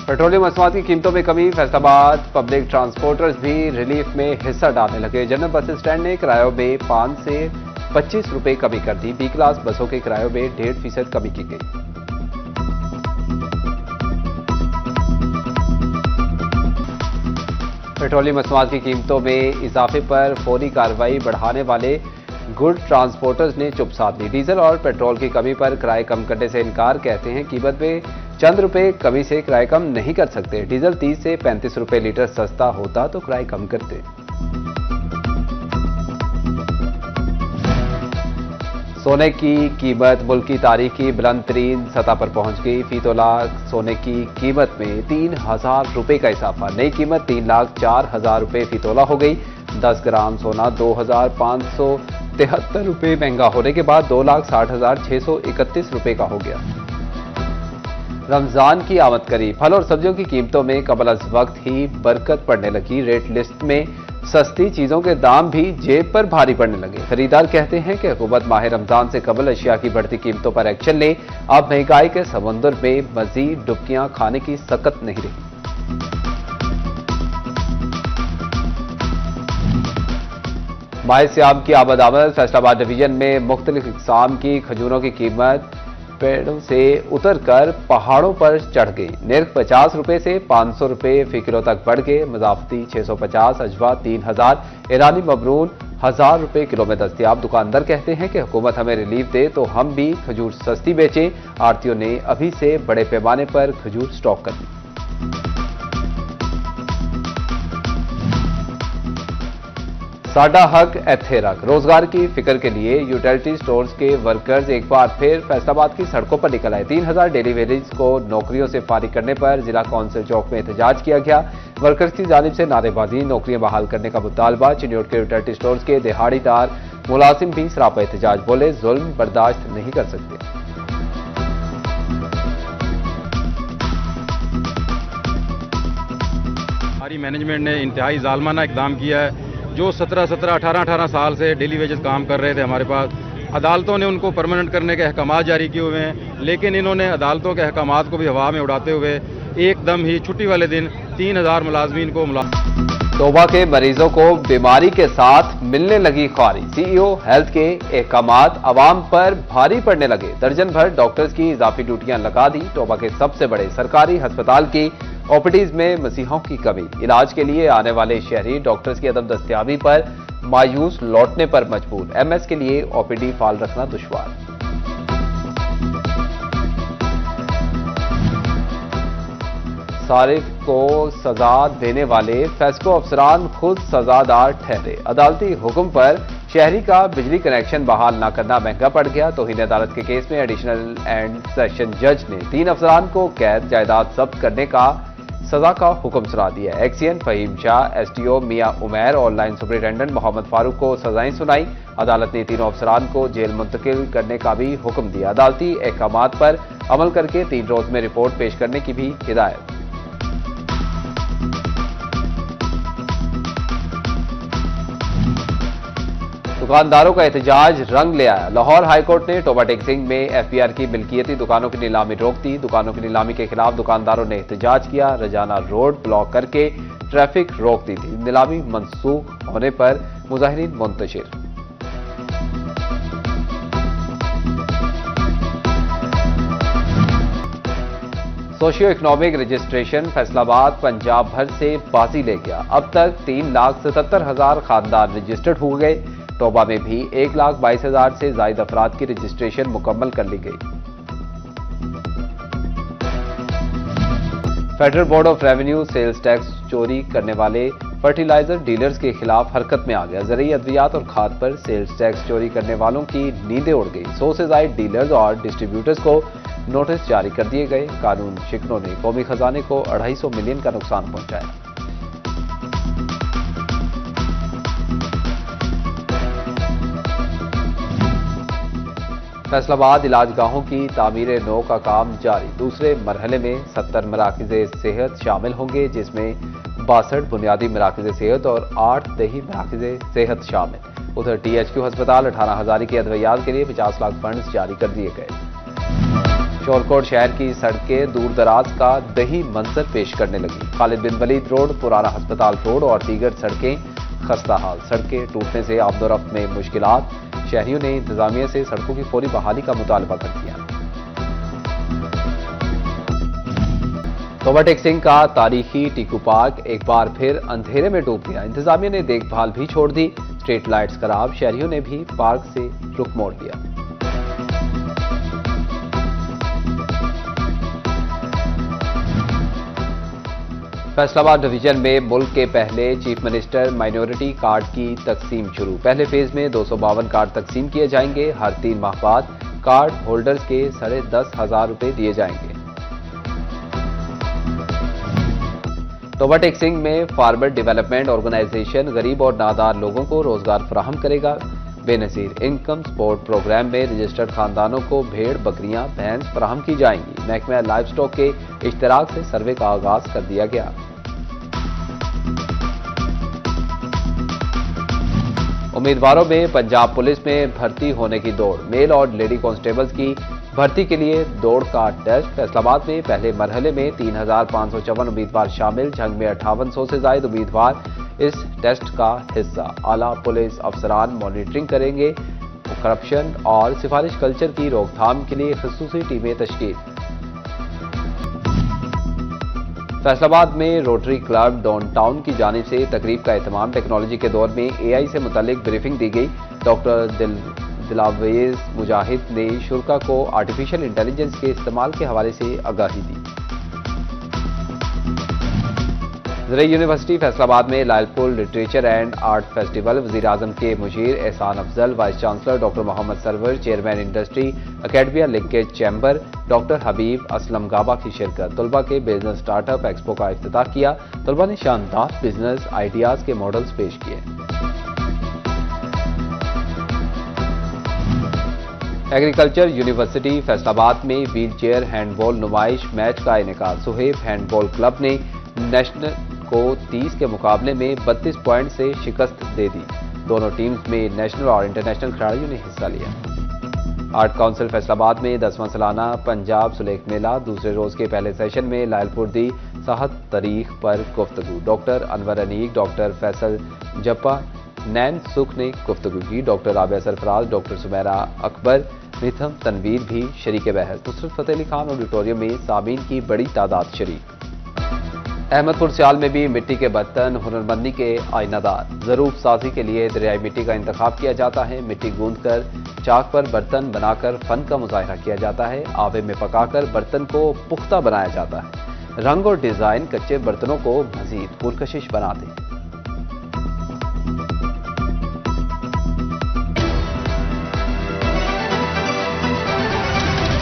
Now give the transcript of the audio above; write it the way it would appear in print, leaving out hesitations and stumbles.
Petroleum मसनूआत की कीमतों में कमी, फैसलाबाद पब्लिक ट्रांसपोर्टर्स भी रिलीफ में हिस्सा डालने लगे। जनरल बस स्टैंड ने किरायों में 5 से 25 रुपए कमी कर दी। बी क्लास बसों के किरायों में 1.5% कमी की गई। पेट्रोलियम मसनूआत की कीमतों में इजाफे पर फौरी कार्रवाई बढ़ाने वाले गुड ट्रांसपोर्टर्स ने चुप साध ली। डीजल और पेट्रोल की कमी पर किराए कम करने से इनकार, कहते हैं कीमत में चंद रुपए कमी से किराए कम नहीं कर सकते। डीजल 30 से 35 रुपए लीटर सस्ता होता तो किराए कम करते। सोने की कीमत मुल्क की तारीख की बुलंद तरीन सतह पर पहुंच गई। फी तोला सोने की कीमत में 3,000 रुपए का इजाफा, नई कीमत 3,04,000 रुपए फी तोला हो गई। 10 ग्राम सोना 2,573 रुपए महंगा होने के बाद 2,60,631 रुपए का हो गया। रमजान की आमद करीब, फल और सब्जियों की कीमतों में कबल अज वक्त ही बरकत पड़ने लगी। रेट लिस्ट में सस्ती चीजों के दाम भी जेब पर भारी पड़ने लगे। खरीदार कहते हैं कि हुकूमत माह रमजान से कबल अशिया की बढ़ती कीमतों पर एक्शन ले। अब महंगाई के समंदर में मजीद डुबकियां खाने की सकत नहीं रही। माह सियाम की आमद, फैसलाबाद डिवीजन में मुख्तलिफ इकसाम की खजूरों की कीमत पेड़ों से उतरकर पहाड़ों पर चढ़ गई। निर्ख 50 रुपए से 500 रुपए फी किलो तक बढ़ गए। मजाफती 650, अजवा 3,000, ईरानी मबरून 1,000 रुपए किलो में दस्तियाब। दुकानदार कहते हैं कि हुकूमत हमें रिलीफ दे तो हम भी खजूर सस्ती बेचें। आड़तियों ने अभी से बड़े पैमाने पर खजूर स्टॉक कर दी। साडा हक एथे रख, रोजगार की फिक्र के लिए यूटिलिटी स्टोर्स के वर्कर्स एक बार फिर फैसलाबाद की सड़कों पर निकल आए। 3,000 डेली वेजेस को नौकरियों से फारिग करने पर जिला कौंसिल चौक में एहतजाज किया गया। वर्कर्स की जानिब से नारेबाजी, नौकरियां बहाल करने का मुतालबा। चिन्योट के यूटिलिटी स्टोर्स के दिहाड़ीदार मुलाजिम भी सरापा एहतजाज, बोले जुल्म बर्दाश्त नहीं कर सकते। हमारी मैनेजमेंट ने इंतहाई जालमाना इकदाम किया है। जो 17-18 साल से डेली वेजेस काम कर रहे थे हमारे पास, अदालतों ने उनको परमानेंट करने के अहकामात जारी किए हुए हैं, लेकिन इन्होंने अदालतों के अहकामात को भी हवा में उड़ाते हुए एकदम ही छुट्टी वाले दिन 3,000 मुलाजमीन को तोबा के मरीजों को बीमारी के साथ मिलने लगी ख्वारी। सीईओ हेल्थ के अहकामात अवाम पर भारी पड़ने लगे। दर्जन भर डॉक्टर्स की इजाफी ड्यूटियां लगा दी। तोबा के सबसे बड़े सरकारी अस्पताल की ओपीडीज में मसीहों की कमी, इलाज के लिए आने वाले शहरी डॉक्टर्स की अदम दस्तियाबी पर मायूस लौटने पर मजबूर। एमएस के लिए ओपीडी फाल रखना दुश्वार। सारिफ को सजा देने वाले फेस्को अफसरान खुद सजादार ठहरे। अदालती हुक्म पर शहरी का बिजली कनेक्शन बहाल न करना महंगा पड़ गया। तौहीन अदालत के केस में एडिशनल एंड सेशन जज ने 3 अफसरान को कैद जायदाद जब्त करने का सजा का हुक्म सुना दिया। एक्सीएन फहीम शाह, एसटीओ मियां उमैर और लाइन सुपरिटेंडेंट मोहम्मद फारूक को सजाएं सुनाई। अदालत ने तीनों अफसरान को जेल मुंतकिल करने का भी हुक्म दिया। अदालती अहकामात पर अमल करके 3 रोज में रिपोर्ट पेश करने की भी हिदायत। दुकानदारों का एहतजाज रंग ले आया। लाहौर हाईकोर्ट ने टोबा टेक्सिंग में एफबीआर की मिल्कियती दुकानों की नीलामी रोक दी। दुकानों की नीलामी के खिलाफ दुकानदारों ने एहतजाज किया। रजाना रोड ब्लॉक करके ट्रैफिक रोक दी थी। नीलामी मंसूख होने पर मुजाहिरीन मुंतशिर। Socio economic registration Faisalabad Punjab भर से बाजी ले गया। अब तक 3,77,000 खानदान रजिस्टर्ड हो गए। तोबा में भी 1,22,000 से ज्यादा अफराद की रजिस्ट्रेशन मुकम्मल कर ली गई। Federal board of revenue sales tax चोरी करने वाले फर्टिलाइजर डीलर्स के खिलाफ हरकत में आ गया। ज़रूरी अद्वियात और खाद पर सेल्स टैक्स चोरी करने वालों की नींदें उड़ गई। 100 से ज्यादा डीलर्स और डिस्ट्रीब्यूटर्स को नोटिस जारी कर दिए गए। कानून शिकनों ने कौमी खजाने को 250 मिलियन का नुकसान पहुंचाया। फैसलाबाद इलाजगाहों की तामीर नौ का काम जारी। दूसरे मरहले में 70 मराकज़े सेहत शामिल होंगे, जिसमें 62 बुनियादी मराकज़े सेहत और 8 दही मराकज़े सेहत शामिल। उधर THQ अस्पताल 18 हज़ारी के अद्वियात के लिए 50 लाख फंड्स जारी कर दिए गए। शोरकोट शहर की सड़कें दूर दराज का दही मंजर पेश करने लगी। खालिद बिन वलीद रोड, पुराना अस्पताल रोड और दीगर सड़कें खस्ता हाल। सड़कें टूटने से आमदोरफ्त में मुश्किलात। शहरियों ने इंतजामिया से सड़कों की फौरी बहाली का मुतालबा कर दिया। तोबा टेक सिंह का तारीखी टीकू पार्क एक बार फिर अंधेरे में डूब गया। इंतजामिया ने देखभाल भी छोड़ दी। स्ट्रीट लाइट्स खराब। शहरियों ने भी पार्क से रुख मोड़ लिया। फैसलाबाद डिवीजन में मुल्क के पहले चीफ मिनिस्टर माइनॉरिटी कार्ड की तकसीम शुरू। पहले फेज में 252 कार्ड तकसीम किए जाएंगे। हर 3 माह बाद कार्ड होल्डर्स के 10,500 रुपए दिए जाएंगे। तोबा टेक सिंह में फार्मर डेवलपमेंट ऑर्गेनाइजेशन गरीब और नादार लोगों को रोजगार फराहम करेगा। बेनजीर इनकम सपोर्ट प्रोग्राम में रजिस्टर्ड खानदानों को भेड़, बकरियां, भैंस फराहम की जाएंगी। महकमा लाइव स्टॉक के इश्तराक से सर्वे का आगाज कर दिया गया। उम्मीदवारों में पंजाब पुलिस में भर्ती होने की दौड़। मेल और लेडी कांस्टेबल्स की भर्ती के लिए दौड़ का टेस्ट। फैसलाबाद में पहले मरहले में 3,554 उम्मीदवार शामिल। जंग में 5800 से ज्यादा उम्मीदवार इस टेस्ट का हिस्सा। आला पुलिस अफसरान मॉनिटरिंग करेंगे। करप्शन और सिफारिश कल्चर की रोकथाम के लिए खसूसी टीमें तश्कील। फैसलाबाद में रोटरी क्लब डाउनटाउन की जानिब से तकरीब का एहतमाम। टेक्नोलॉजी के दौर में AI से मुतालिक ब्रीफिंग दी गई। डॉक्टर दिलावेज मुजाहिद ने शुरा को आर्टिफिशियल इंटेलिजेंस के इस्तेमाल के हवाले से आगाही दी। ज़राई यूनिवर्सिटी फैसलाबाद में Lalpur literature and art festival. वज़ीर आज़म के मुशीर Ehsan Afzal, vice chancellor doctor Mohammad Sarwar, chairman industry academia linkage chamber doctor Habib Aslam Gaba की शिरकत। तलबा के बिजनेस स्टार्टअप एक्सपो का इफ्तिताह किया। तलबा ने शानदार बिजनेस आइडियाज के मॉडल्स पेश किए। एग्रीकल्चर यूनिवर्सिटी फैसलाबाद में व्हील चेयर हैंडबॉल नुमाइश मैच का इनेकाद। सुहेब हैंडबॉल क्लब ने नेशनल को 30 के मुकाबले में 32 पॉइंट से शिकस्त दे दी। दोनों टीम्स में नेशनल और इंटरनेशनल खिलाड़ियों ने हिस्सा लिया। आर्ट काउंसिल फैसलाबाद में 10वां सालाना पंजाब सुलेख मेला। दूसरे रोज के पहले सेशन में लायलपुर दी साहत तारीख पर गुफ्तगू। डॉक्टर अनवर अनीक, डॉक्टर फैसल जप्पा, नैन सुख ने गुफ्तगू की। डॉक्टर राबिया सरफराज, डॉक्टर सुमेरा अकबर, मिथम तनवीर भी शरीक बहस। नुसरत फतेह अली खान ऑडिटोरियम में सामीन की बड़ी तादाद शरीक। अहमदपुर सियाल में भी मिट्टी के बर्तन हुनरमंदी के आईनादार। ज़रूफ साजी के लिए दरियाई मिट्टी का इंतखाब किया जाता है। मिट्टी गूंदकर चाक पर बर्तन बनाकर फन का मुजाहरा किया जाता है। आवे में पकाकर बर्तन को पुख्ता बनाया जाता है। रंग और डिजाइन कच्चे बर्तनों को मजीद पुरकशिश बनाते हैं।